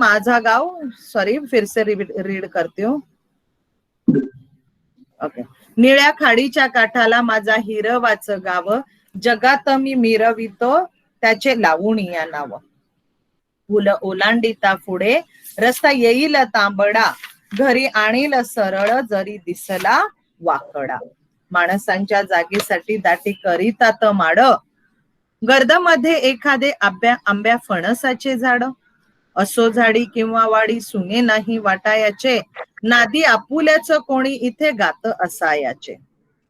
माझा गाव, सॉरी फिर से रीड करती हूँ. ओके. निळ्या खाडीच्या काठाला माझा हिरवाचं गाव, जगात मी मिरवितो त्याचे लावणीया नाव. फुलं ओलांडिता पुढे रस्ता येईल तांबडा, घरी आणील सरळ जरी दिसला वाकडा. माणसांच्या जागेसाठी दाटी करीतात माड, गर्दामध्ये एखादे आंब्या फणसाचे झाड. असो झाडी किंवा वाडी सुने नाही वाटायाचे, नादी आपुल्याच कोणी इथे गात असायाचे.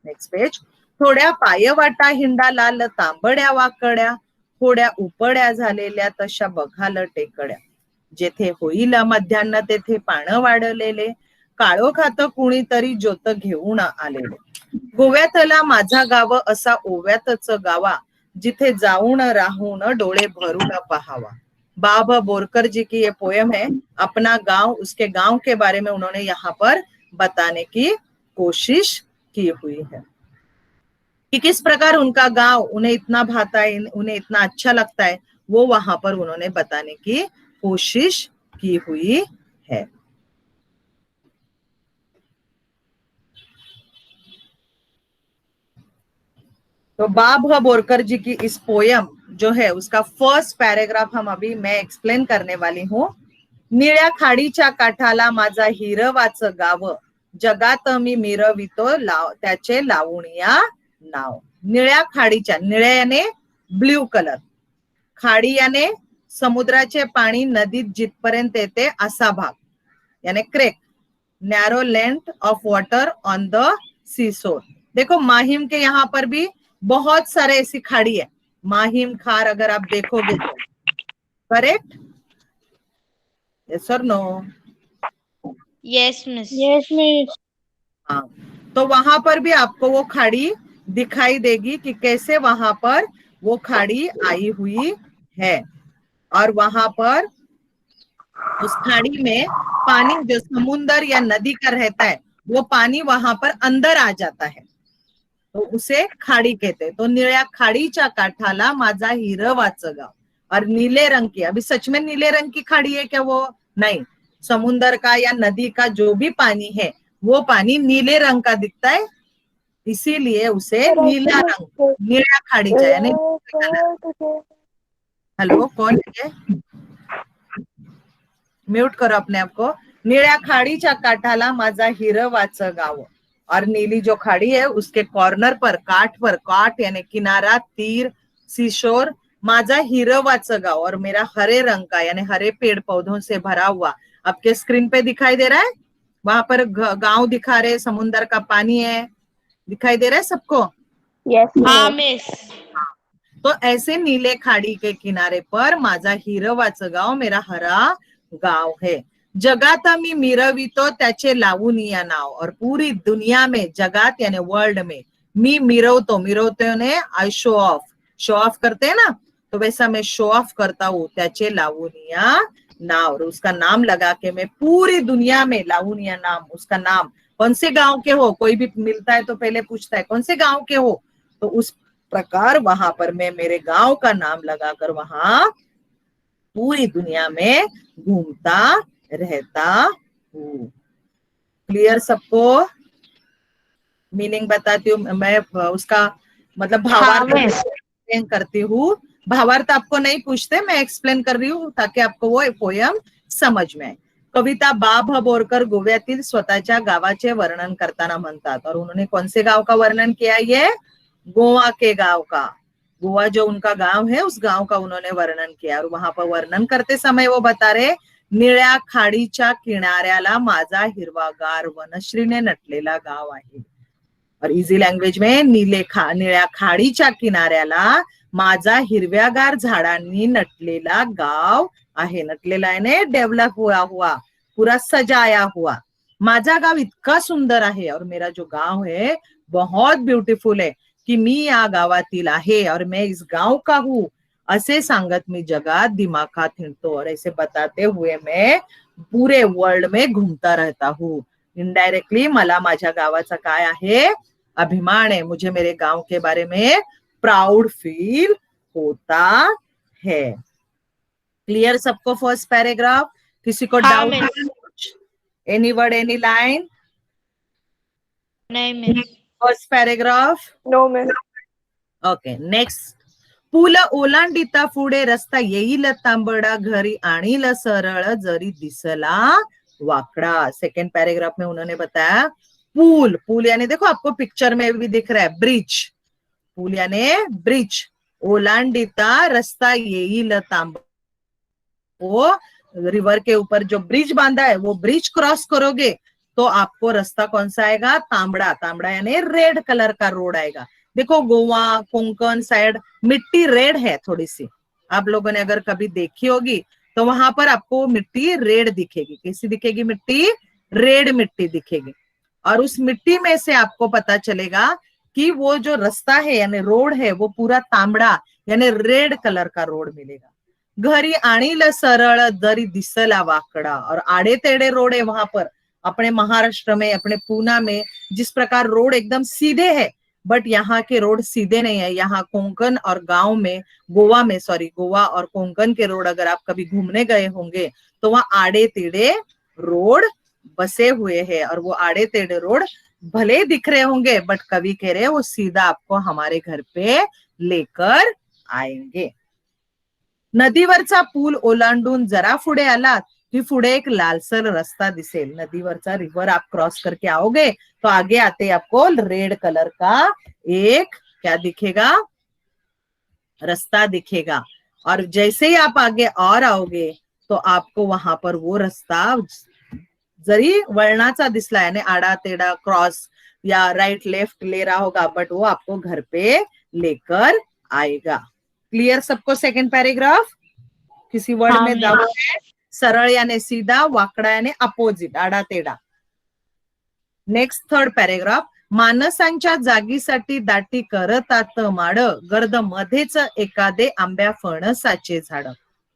Next page. थोड्या पायवाटा हिंडा लाल तांबड्या वाकड्या, थोड्या उपड्या झालेल्या तशा बघाल टेकड्या. जेथे होईल मध्यान्ह तेथे पानं वाढलेले, काळो खात कुणीतरी ज्योत घेऊन आलेले. गोव्यातला माझा गाव असा ओव्यातच गावा, जिथे जाऊन राहून डोळे भरून पहावा. बाब बोरकर जी की ये पोयम है. अपना गांव, उसके गांव के बारे में उन्होंने यहाँ पर बताने की कोशिश की हुई है कि किस प्रकार उनका गांव उन्हें इतना भाता है, उन्हें इतना अच्छा लगता है, वो वहां पर उन्होंने बताने की कोशिश की हुई है. तो बाब बोरकर जी की इस पोयम जो है उसका फर्स्ट पैराग्राफ हम अभी मैं एक्सप्लेन करने वाली हूँ. निळ्या खाडीच्या काठाला माझा हिरवाचं गाव, जगात मी मिरवितो त्याचे लावणीया नाव. निळ्या खाडीच्या, निळ्या याने ब्ल्यू कलर, खाडी याने समुद्राचे पाणी नदीत जिथपर्यंत येते असा भाग, यानी creek, narrow length of water on the seashore. देखो माहिम के यहाँ पर भी बहुत सारे ऐसी खाड़ी है. माहिम खार अगर आप देखोगे तो, करेक्ट? यस और no? Yes miss. Yes miss. हाँ, तो वहां पर भी आपको वो खाड़ी दिखाई देगी कि कैसे वहां पर वो खाड़ी आई हुई है. और वहां पर उस खाड़ी में पानी जो समुंदर या नदी का रहता है, वो पानी वहां पर अंदर आ जाता है, तो उसे खाड़ी कहते हैं. तो निळ्या खाडीच्या काठाला माझा हिरवाचं गाव. और नीले रंग की, अभी सच में नीले रंग की खाड़ी है क्या? वो नहीं. समुंदर का या नदी का जो भी पानी है वो पानी नीले रंग का दिखता है, इसीलिए उसे नीला रंग, नीला खाडीचा यानी. हेलो, कौन है? म्यूट करो अपने आप को. निळ्या खाडीच्या काठाला माझा हिरवाचं गाव. और नीली जो खाड़ी है उसके कॉर्नर पर, काठ पर, काठ यानी किनारा, तीर, सीशोर, माझा हिरवाचं गाव, और मेरा हरे रंग का यानी हरे पेड़ पौधों से भरा हुआ. आपके स्क्रीन पे दिखाई दे रहा है? वहां पर गांव दिखा रहे, समुन्दर का पानी है, दिखाई दे रहा है सबको? यस. हाँ मिस. तो ऐसे नीले खाड़ी के किनारे पर माझा हिरवाचं गाव, मेरा हरा गाव है. जगात मी मिरवितो त्याचे लावणीया नाव. और पूरी दुनिया में, जगात यानी वर्ल्ड में, मी मिरवतो, मिरवते ने I show off, show off करते हैं ना, तो वैसा मैं शो ऑफ करता हूँ त्याचे लावणीया नाव. और उसका नाम लगा के मैं पूरी दुनिया में लावणीया नाम, उसका नाम. कौन से गांव के हो, कोई भी मिलता है तो पहले पूछता है कौन से गांव के हो, तो उस प्रकार वहां पर मैं मेरे गांव का नाम लगाकर वहां पूरी दुनिया में घूमता रहता हूँ. क्लियर सबको? मीनिंग बताती हूँ मैं, उसका मतलब भावार्थ करती हूँ. भावार्थ आपको नहीं पूछते, मैं एक्सप्लेन कर रही हूँ ताकि आपको वो पोयम समझ में आए. कविता बाब बोरकर गोव्यातील स्वतःच्या गावाचे वर्णन करताना म्हणतात. और उन्होंने कौन से गांव का वर्णन किया? ये गोवा के गांव का. गोवा जो उनका गांव है उस गांव का उन्होंने वर्णन किया. और वहां पर वर्णन करते समय वो बता रहे, निळ्या खाडीच्या किनाऱ्याला माझा हिरवागार वनश्रीने नटलेला गाव आहे. और इजी लैंग्वेज में, निळ्या खाडीच्या किनाऱ्याला माझा हिरव्यागार झाडांनी नटलेला गाव आहे. नटलेला आहे, डेव्हलप हुआ, पूरा सजाया हुआ. माझा गाव इतका सुंदर आहे, और मेरा जो गाव है बहुत ब्यूटीफुल है, कि मी या गावातील आहे और मैं इस गांव का हूँ, असे सांगत मी जगात दिमाखात हिंडतो. और ऐसे बताते हुए मैं पूरे वर्ल्ड में घूमता रहता हूँ. इनडायरेक्टली मला माझ्या गावाचा काय आहे? अभिमान है. मुझे मेरे गांव के बारे में प्राउड फील होता है. क्लियर सबको फर्स्ट पैराग्राफ? किसी को हाँ, डाउट है? Any word, any line? नहीं miss. First paragraph? No miss. Okay, next. पूल ओलांडीता पुढे रस्ता येईल तांबडा, घरी आणील सरळ जरी दिसला वाकड़ा. सेकेंड पैराग्राफ में उन्होंने बताया पुल, पुल यानी देखो आपको पिक्चर में भी दिख रहा है ब्रिज, पुल यानी ब्रिज. ओलांडीता रस्ता येईल तांबडा, वो रिवर के ऊपर जो ब्रिज बांधा है वो ब्रिज क्रॉस करोगे तो आपको रास्ता कौन सा आएगा? तांबड़ा. तांबड़ा यानी रेड कलर का रोड आएगा. देखो गोवा कोंकण साइड मिट्टी रेड है थोड़ी सी, आप लोगों ने अगर कभी देखी होगी तो वहां पर आपको मिट्टी रेड दिखेगी. कैसी दिखेगी? मिट्टी रेड मिट्टी दिखेगी. और उस मिट्टी में से आपको पता चलेगा कि वो जो रास्ता है यानी रोड है वो पूरा तांबड़ा यानी रेड कलर का रोड मिलेगा. घरी आणील सरळ जरी दिसला वाकड़ा, और आड़े तेड़े रोड है वहां पर. अपने महाराष्ट्र में, अपने पूना में जिस प्रकार रोड एकदम सीधे है, बट यहाँ के रोड सीधे नहीं है. यहाँ कोंकण और गांव में, गोवा में, सॉरी, गोवा और कोंकण के रोड अगर आप कभी घूमने गए होंगे तो वहाँ आड़े तेड़े रोड बसे हुए हैं. और वो आड़े तेड़े रोड भले दिख रहे होंगे बट कभी कह रहे वो सीधा आपको हमारे घर पे लेकर आएंगे. नदीवरचा पूल ओलांडून जरा पुढे आलात की पुढे एक लालसर रस्ता दिसेल. नदीवरचा रिवर आप क्रॉस करके आओगे तो आगे आते आपको रेड कलर का एक क्या दिखेगा? रास्ता दिखेगा. और जैसे ही आप आगे और आओगे तो आपको वहां पर वो रास्ता जरी वळणाचा दिसला यानी आड़ा तेड़ा क्रॉस या राइट लेफ्ट ले रहा होगा बट वो आपको घर पे लेकर आएगा. क्लियर सबको? Second paragraph. किसी वर्ड हाँ, में डाउट है? सरळ यानी सीधा, वाकडा यानी अपोजिट, आड़ा तेड़ा. Next third paragraph. माणसांच्या जागीसाठी दाटी करतात माड, गर्द मध्येच एखादे आंब्या फणसाचे झाड.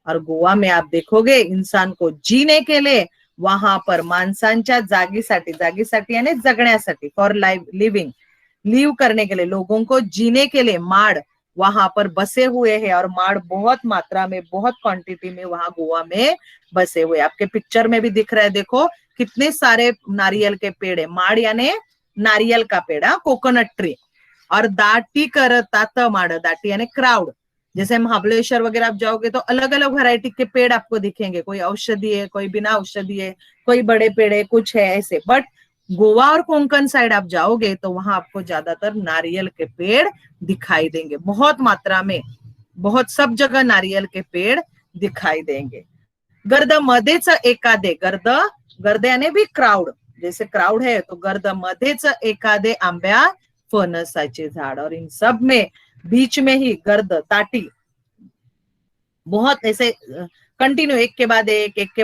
और गोवा में आप देखोगे इंसान को जीने के लिए वहां पर माणसांच्या जागीसाठी, जागीसाठी यानी जगण्यासाठी, फॉर लिविंग, लिव करने के लिए, लोगों को जीने के लिए माड़ वहां पर बसे हुए हैं. और माड़ बहुत मात्रा में, बहुत क्वांटिटी में वहां गोवा में बसे हुए. आपके पिक्चर में भी दिख रहा है, देखो कितने सारे नारियल के पेड़ है. माड़ यानी नारियल का पेड़, कोकोनट ट्री. और दाटी करतात माड़, दाटी यानी क्राउड. जैसे महाबलेश्वर वगैरह आप जाओगे तो अलग अलग वैरायटी के पेड़ आपको दिखेंगे. कोई औषधि है, कोई बिना औषधि है, कोई बड़े पेड़ है, कुछ है ऐसे. बट गोवा और कोंकण साइड आप जाओगे तो वहां आपको ज्यादातर नारियल के पेड़ दिखाई देंगे, बहुत मात्रा में, बहुत सब जगह नारियल के पेड़ दिखाई देंगे. गर्द मध्येच एखादे, गर्द, गर्द यानी भी क्राउड, जैसे क्राउड है तो गर्द मध्येच एखादे आंब्या फणसाचे झाड. और इन सब में बीच में ही गर्द, ताटी, बहुत ऐसे कंटिन्यू एक के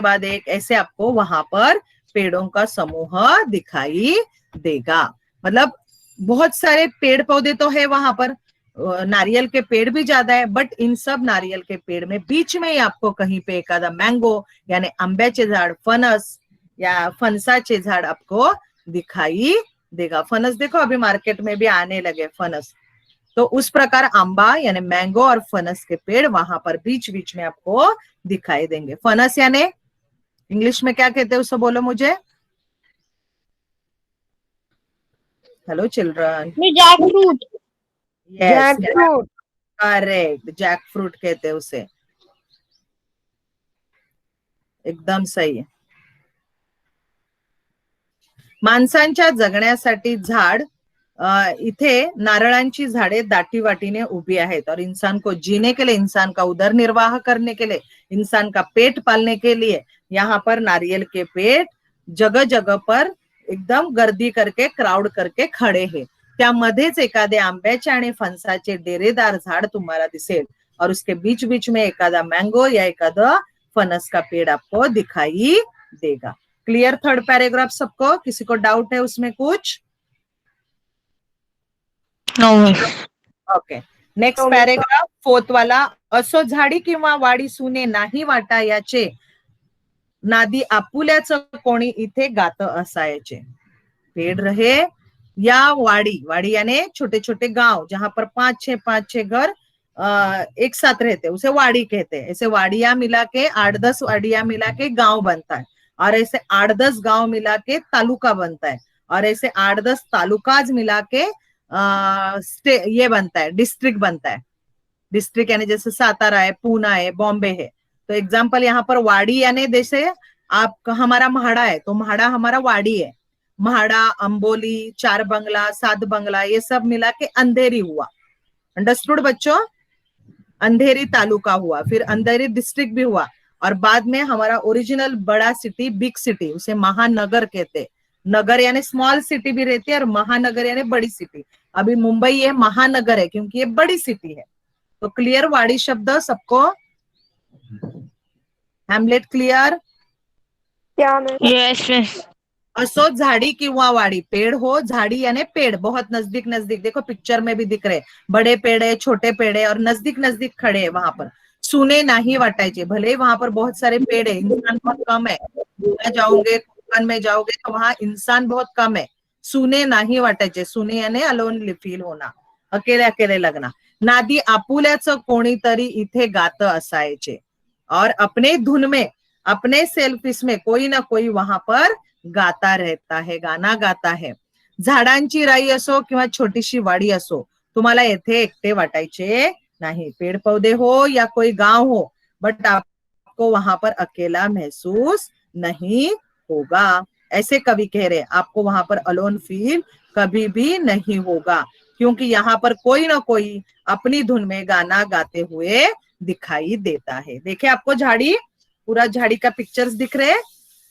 बाद एक ऐसे आपको वहां पर पेड़ों का समूह दिखाई देगा. मतलब बहुत सारे पेड़ पौधे तो है वहां पर, नारियल के पेड़ भी ज्यादा है, बट इन सब नारियल के पेड़ में बीच में ही आपको कहीं पे एखादा मैंगो यानी आंब्याचे झाड, फणस या फणसाचे झाड आपको दिखाई देगा. फणस देखो अभी मार्केट में भी आने लगे फणस. तो उस प्रकार आंबा यानी मैंगो और फणस के पेड़ वहां पर बीच बीच में आपको दिखाई देंगे. फणस यानी इंग्लिश में क्या कहते हैं उसे बोलो मुझे. Hello children. Jack fruit. Yes, Jackfruit. Correct, jack fruit कहते हैं उसे. एकदम सही आहे. माणसांच्या जगण्यासाठी झाड, इथे नारळांची झाडे दाटी वाटीने उभी आहेत. और इंसान को जीने के लिए, इंसान का उदर निर्वाह करने के लिए, इंसान का पेट पालने के लिए यहाँ पर नारियल के पेड़ जगह जगह पर एकदम गर्दी करके, क्राउड करके खड़े हैं. त्यामध्येच एखादे आंब्याचे आणि फणसाचे डेरेदार झाड तुम्हाला दिसेल. और उसके बीच बीच में एखादा मैंगो या एखादा फणस का पेड़ आपको दिखाई देगा. क्लियर थर्ड पैराग्राफ सबको? किसी को डाउट है उसमें कुछ? ओके, नेक्स्ट पॅरेग्राफ फोर्थ वाला. असो झाडी किंवा वाडी सुने नाही वाटा याचे, नादी आपुल्याच कोणी इथे गात असायचे. पेड़ रहे या वाड़ी, वाड़ी यानी छोटे छोटे गांव जहां पर पांच छह घर एक साथ रहते हैं, उसे वाड़ी कहते हैं। ऐसे वाड़ियां मिला के 8-10 वाड़ियां मिला के गांव बनता है, और ऐसे 8-10 गांव मिला के तालुका बनता है, और ऐसे 8-10 तालुकाज मिला के ये बनता है, डिस्ट्रिक्ट बनता है। डिस्ट्रिक्ट यानी जैसे सातारा है, पूना है, बॉम्बे है। तो एग्जाम्पल यहाँ पर वाड़ी यानी जैसे आप हमारा म्हाड़ा है, तो म्हाड़ा हमारा वाड़ी है। म्हाड़ा, अंबोली, 4 बंगला, 7 बंगला, ये सब मिला के अंधेरी हुआ। अंडरस्टूड बच्चों? अंधेरी तालुका हुआ, फिर अंधेरी डिस्ट्रिक्ट भी हुआ, और बाद में हमारा ओरिजिनल बड़ा सिटी, बिग सिटी, उसे महानगर कहते। नगर यानी स्मॉल सिटी भी रहती है, और महानगर यानी बड़ी सिटी। अभी मुंबई ये महानगर है क्योंकि ये बड़ी सिटी है। तो क्लियर वाड़ी शब्द सबको? Hamlet clear? Yes yes. असो झाड़ी किंवा वाड़ी, पेड़ हो, झाड़ी यानी पेड़, बहुत नजदीक नजदीक, देखो पिक्चर में भी दिख रहे, बड़े पेड़ है, छोटे पेड़ है, और नजदीक नजदीक खड़े है वहां पर। सुने नाही वाटायचे, भले वहां पर बहुत सारे पेड़ है, इंसान बहुत कम है। गोवा जाओगे, कोकण में जाओगे तो वहां इंसान बहुत कम है। सुने नाही वाटायचे, सुने यानी अलोन फील होना, अकेले अकेले लगना। नादी आपुल्याचं कोणीतरी इथे गात असायचे, और अपने धुन में, अपने सेल्फिश में कोई ना कोई वहां पर गाता रहता है, गाना गाता है। झाडांची राई असो किंवा छोटीशी वाडी असो, तुम्हाला येथे एकटे वाटायचे नहीं। पेड़ पौधे हो या कोई गांव हो, बट आपको वहां पर अकेला महसूस नहीं होगा। ऐसे कवि कह रहे, आपको वहां पर अलोन फील कभी भी नहीं होगा, क्योंकि यहाँ पर कोई ना कोई अपनी धुन में गाना गाते हुए दिखाई देता है। देखे आपको झाड़ी, पूरा झाड़ी का पिक्चर्स दिख रहे हैं,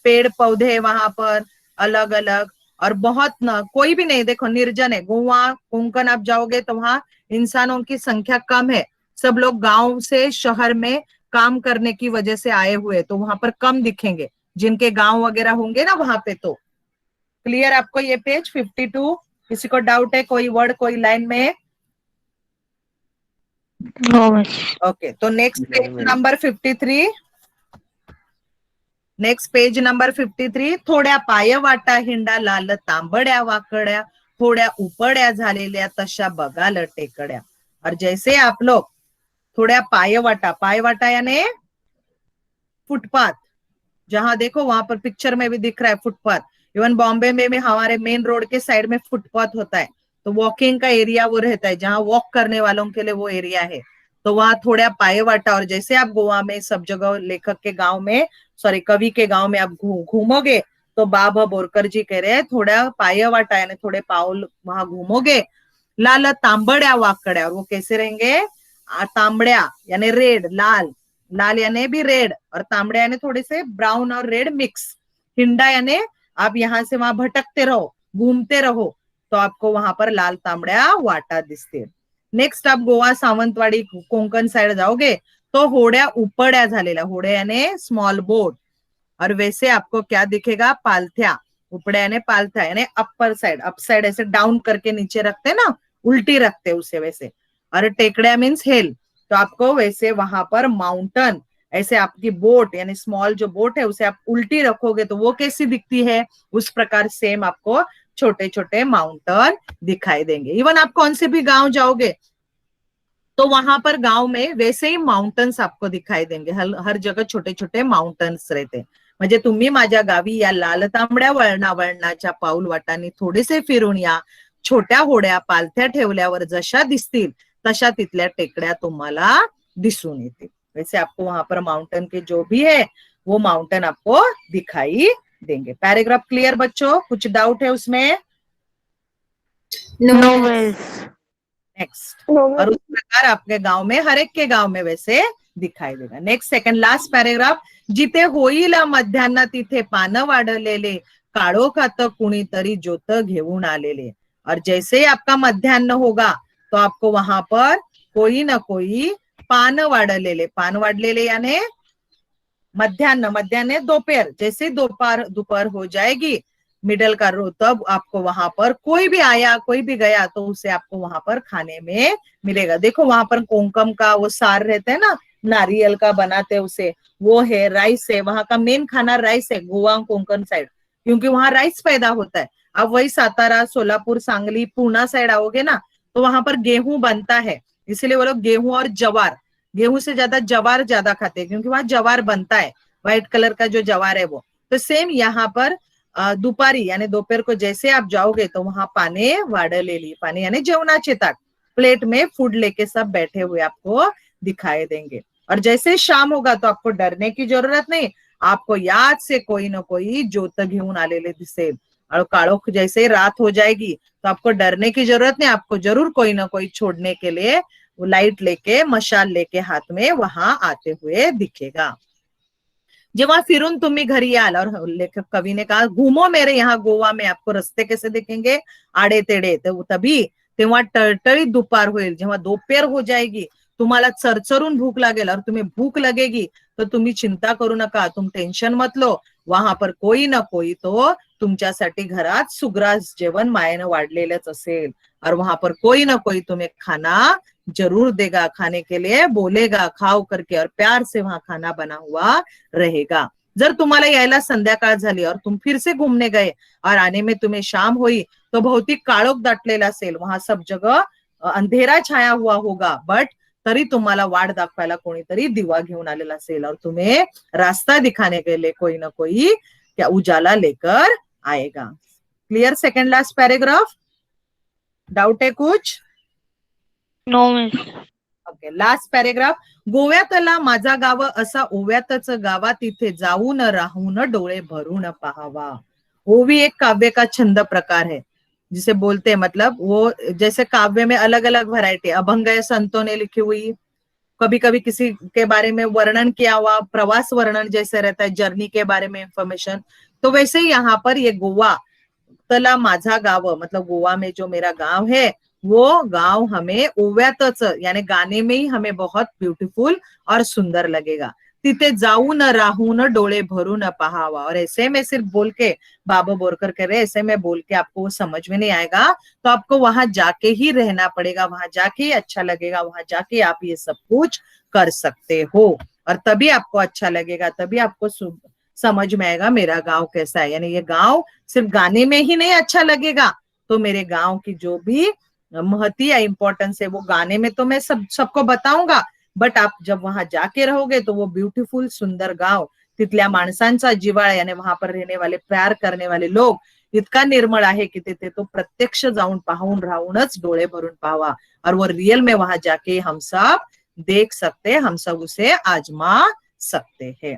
पेड़ पौधे वहां पर अलग अलग, और बहुत न कोई भी नहीं, देखो निर्जन है। गोवा कोंकण आप जाओगे तो वहां इंसानों की संख्या कम है, सब लोग गांव से शहर में काम करने की वजह से आए हुए, तो वहां पर कम दिखेंगे जिनके गांव वगैरह होंगे ना वहां पे। तो क्लियर आपको ये पेज 52? किसी को डाउट है कोई वर्ड कोई लाइन में? ओके, तो next page number 53। Next page number 53। थोड्या पाय वाटा हिंडा लाल तांबड्या वाकड्या, थोड्या उपड्या झालेल्या तशा बगाल टेकड्या। और जैसे आप लोग थोड्या पाय वाटा यानी फुटपाथ, जहां देखो वहां पर पिक्चर में भी दिख रहा है फुटपाथ। इवन बॉम्बे में भी हमारे मेन रोड के साइड में फुटपाथ होता है, तो वॉकिंग का एरिया वो रहता है, जहां वॉक करने वालों के लिए वो एरिया है। तो वहां थोड़ा पाए वाटा, और जैसे आप गोवा में सब जगह लेखक के गांव में, सॉरी कवि के गांव में आप घूमोगे, तो बाबा बोरकर जी कह रहे हैं थोड़ा पाए वाटा यानी थोड़े पाउल वहां घूमोगे। लाल तांबड्या वाकड्या, और वो कैसे रहेंगे? तांबड्या यानी रेड, लाल, लाल यानी भी रेड, और तांबड़े यानी थोड़े से ब्राउन और रेड मिक्स। हिंडा यानी आप यहाँ से वहां भटकते रहो, घूमते रहो, तो आपको वहां पर लाल तांबड्या वाटा दिसते। नेक्स्ट आप गोवा सावंतवाडी कोंकण साइड जाओगे तो होड्या उपड्या झालेल्या, होड्या यानी स्मॉल बोट, और वैसे आपको क्या दिखेगा? पालथ्या, उपड्या यानी पालथ्या यानी अपर साइड, अप साइड ऐसे डाउन करके नीचे रखते ना, उल्टी रखते उसे वैसे। और टेकड्या मीन्स हिल, तो आपको वैसे वहां पर माउंटेन, ऐसे आपकी बोट यानी स्मॉल जो बोट है उसे आप उल्टी रखोगे तो वो कैसी दिखती है, उस प्रकार सेम आपको छोटे छोटे माउंटेन दिखाई देंगे। इवन आप कौन से भी गांव जाओगे तो वहां पर गांव में वैसे ही माउंटेन्स आपको दिखाई देंगे, हर जगह छोटे छोटे माउंटेन्स रहते। म्हणजे तुम्ही माझ्या गावी या लाल तांबड्या वळणाच्या पाऊल वाटांनी थोडेसे फिरून या, छोट्या होड्या पालथ्या ठेवल्यावर जशा दिसतील तशा तिथल्या टेकड्या तुम्हाला दिसून येतील। वैसे आपको वहां पर माउंटेन के जो भी है वो माउंटेन आपको दिखाई देंगे। पैराग्राफ क्लियर बच्चों? कुछ डाउट है उसमें? नो। नेक्स्ट, और उस प्रकार आपके गांव में, हर एक के गांव में वैसे दिखाई देगा। Next second last paragraph. जिथे होईल मध्यान्ह तिथे पान वाढलेले, काळोखात कुणीतरी ज्योत घेऊन आलेले। और जैसे ही आपका मध्यान्ह होगा तो आपको वहां पर कोई ना कोई पान वाढलेले, पान वाढलेले यानी मध्यान्ह, मध्यान्ह दोपहर, जैसे दोपहर हो जाएगी मिडल का रो, तब आपको वहां पर कोई भी आया कोई भी गया तो उसे आपको वहां पर खाने में मिलेगा। देखो वहां पर कोंकम का वो सार रहता है ना, नारियल का बनाते उसे, वो है, राइस है, वहां का मेन खाना राइस है गोवा कोंकण साइड, क्योंकि वहां राइस पैदा होता है। अब वही सातारा, सोलापुर, सांगली, पूना साइड आओगे ना तो वहां पर गेहूं बनता है, इसीलिए वो लोग गेहूं और जवार, गेहूं से ज्यादा जवार ज्यादा खाते हैं, क्योंकि वहां जवार बनता है, व्हाइट कलर का जो जवार है वो। तो सेम यहाँ पर दुपारी यानी दोपहर को जैसे आप जाओगे तो वहां पाने वाढलेली, पानी यानी जेवणाचे ताट, प्लेट में फूड लेके सब बैठे हुए आपको दिखाई देंगे। और जैसे शाम होगा तो आपको डरने की जरूरत नहीं, आपको याद से कोई ना कोई ज्योत घेऊन आलेले दिसेल। और काळोख जैसे रात हो जाएगी तो आपको डरने की जरूरत नहीं, आपको जरूर कोई ना कोई छोड़ने के लिए लाइट लेके, मशाल लेके हाथ में वहां आते हुए दिखेगा। जेव्हा फिरून तुम्ही घरी याल, और लेखक कवि ने कहा घूमो मेरे यहाँ गोवा में, आपको रस्ते कैसे दिखेंगे, आडे तेडे, तो तभी तेव्हा टळटळीत दुपार होईल, जेव्हा दोपहर हो जाएगी, तुम्हाला चरचरून भूक लागेल, और तुम्हें भूक लगेगी तो तुम्ही चिंता करू नका, तुम टेंशन मत लो, वहां पर कोई ना कोई तो तुमच्यासाठी घरात सुग्रास जेवण मायेनं वाढलेलंच असेल, और वहां पर कोई ना कोई तुम्हें खाना जरूर देगा, खाने के लिए बोलेगा, खाओ करके, और प्यार से वहां खाना बना हुआ रहेगा। जर तुम्हाला यायला संध्याकाळ झाली और तुम फिर से घूमने गए और आने में तुम्हें शाम हुई, तो भौतिक काळोख दाटलेला असेल, वहां सब जगह अंधेरा छाया हुआ होगा, बट तरी तुम्हाला वाट दाखवायला कोणीतरी दिवा घेऊन आलेला असेल, और तुम्हें रास्ता दिखाने के लिए कोई ना कोई क्या उजाला लेकर आएगा। Clear second last paragraph? Doubt है कुछ? No miss. Okay, last paragraph. गोव्यातला माझा गाव असा ओव्यातच गावा, तिथे जाऊन राहून डोळे भरून पाहावा. ओवी एक काव्य का छंद प्रकार है जिसे बोलते हैं, मतलब वो जैसे काव्य में अलग अलग वैरायटी, अभंग संतों ने लिखी हुई, कभी कभी किसी के बारे में वर्णन किया हुआ, प्रवास वर्णन जैसे रहता है, जर्नी के बारे में इंफॉर्मेशन, तो वैसे ही यहाँ पर ये गोवा तला माझा गाव, मतलब गोवा में जो मेरा गांव है, वो गांव हमें ओव्यातच यानी गाने में ही हमें बहुत ब्यूटीफुल और सुंदर लगेगा. तिथे जाऊन राहून डोळे भरून पहावा. और ऐसे में सिर्फ बोल के, बाबा बोरकर कह रहे ऐसे में बोल के आपको समझ में नहीं आएगा, तो आपको वहां जाके ही रहना पड़ेगा, वहां जाके ही अच्छा लगेगा, वहां जाके आप ये सब कुछ कर सकते हो, और तभी आपको अच्छा लगेगा, तभी आपको समझ में आएगा मेरा गांव कैसा है. यानी ये गांव सिर्फ गाने में ही नहीं अच्छा लगेगा, तो मेरे गांव की जो भी महती या इंपॉर्टेंस है वो गाने में तो मैं सबको बताऊंगा, बट आप जब वहां जाके रहोगे तो वो ब्यूटीफुल सुंदर गांव, तिथल्या माणसांचा जिव्हाळा, यानी वहां पर रहने वाले, प्यार करने वाले लोग इतका निर्मळ आहे की तिथे तो प्रत्यक्ष जाऊन पाहून राहूनच डोळे भरून पाहावा, और वो रियल में वहां जाके हम सब देख सकते, हम सब उसे आजमा सकते हैं.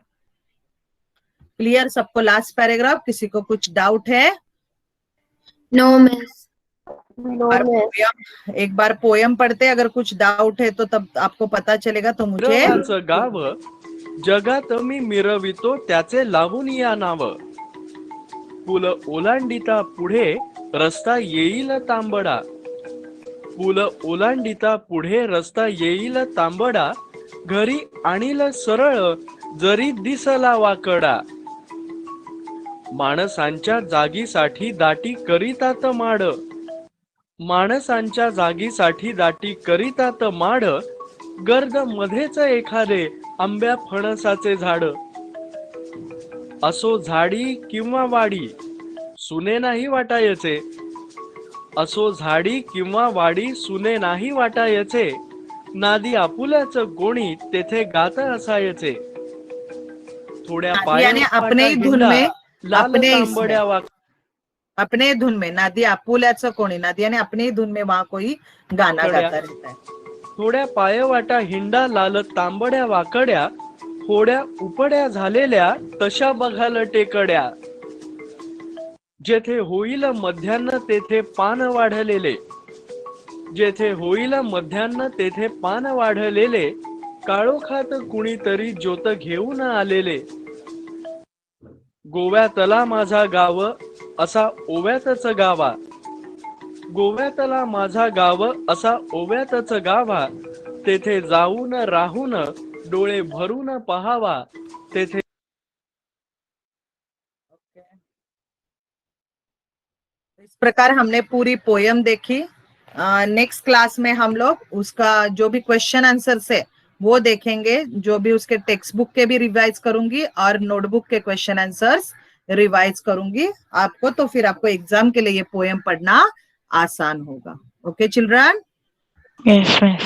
क्लियर सबको लास्ट पैराग्राफ? किसी को कुछ डाउट है? No miss. एक बार पोयम पढ़ते, अगर कुछ डाउट है तो तब आपको पता चलेगा. तो मुझे मिरवाचं गाव जगात मी मिरवितो त्याचे लावून या नाव, पुल ओलांडिता पुढे रस्ता येईल तांबडा, पुल ओलांडिता पुढे रस्ता येईल तांबडा, घरी आणील सरळ जरी दिसला वाकडा, माणसांच्या जागीसाठी दाटी करीतात माड, माणसांच्या जागीसाठी दाटी करीतात माड, गर्द मध्येच एखादे आंब्या फणसाचे झाड, असो झाडी किंवा वाडी सुने नाही वाटायचे, असो झाडी किंवा वाडी सुने नाही वाटायचे, नादी आपुल्याच कोणी तेथे गात असायचे, थोड्या यानी अपने ही धुन में, अपने तांबड्या अपने धुन में, नादी आपुल्याचं कोणी, नादी यानी अपनी धुन में वहां कोई गाना गाता रहता है. थोड्या पायवाटा हिंडा लाल तांबड्या वाकड्या, थोड्या उपड्या झालेल्या तशा बघाल टेकड्या, जेथे होईल मध्यान्न तेथे पान वाढलेले, जेथे होईल मध्यान्न तेथे पान वाढलेले, काळोखात कुणीतरी ज्योत घेऊन आलेले, गोव्यातला माझा गाव असा ओव्यातच गावा, गोव्यातला माझा गाव असा ओव्यातच गावा, तेथे जाऊन राहून डोळे भरून पहावा, तेथे. इस प्रकार हमने पूरी पोयम देखी. नेक्स्ट क्लास में हम लोग उसका जो भी क्वेश्चन आंसर्स है वो देखेंगे, जो भी उसके टेक्स्ट बुक के भी रिवाइज करूंगी और नोटबुक के क्वेश्चन आंसर्स रिवाइज करूंगी आपको, तो फिर आपको एग्जाम के लिए ये पोयम पढ़ना आसान होगा. Okay children? Yes miss.